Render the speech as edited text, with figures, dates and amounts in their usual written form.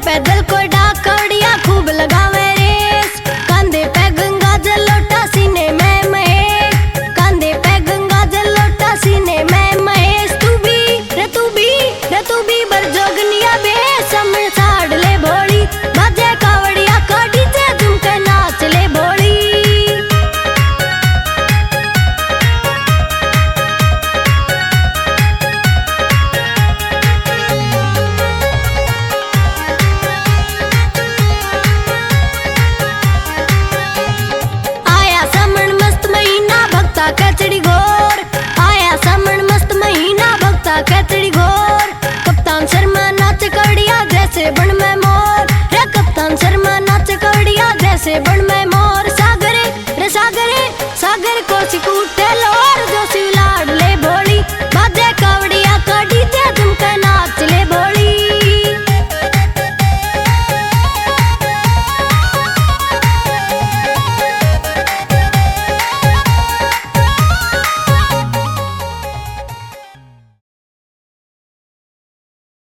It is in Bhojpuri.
पैदल कोई डाक कौड़िया खूब लगावे रेस। कांधे पे गंगा जल लोटा सीने में महेश, कांधे पे गंगा जल लोटा सीने में महेश। तू भी बर जोगनिया बे समण छाड़ ले भोली, बाजे कावड़िया काटी जे झुमके नाच ले भोली। कचड़ी घोर आया सामण मस्त महीना भक्ता कचड़ी घोर। कप्तान शर्मा नाच कौड़िया जैसे बन में मोर, रे कप्तान शर्मा नाच कौड़िया जैसे बन में मोर। सागरे रे सागरे सागर को सिकूट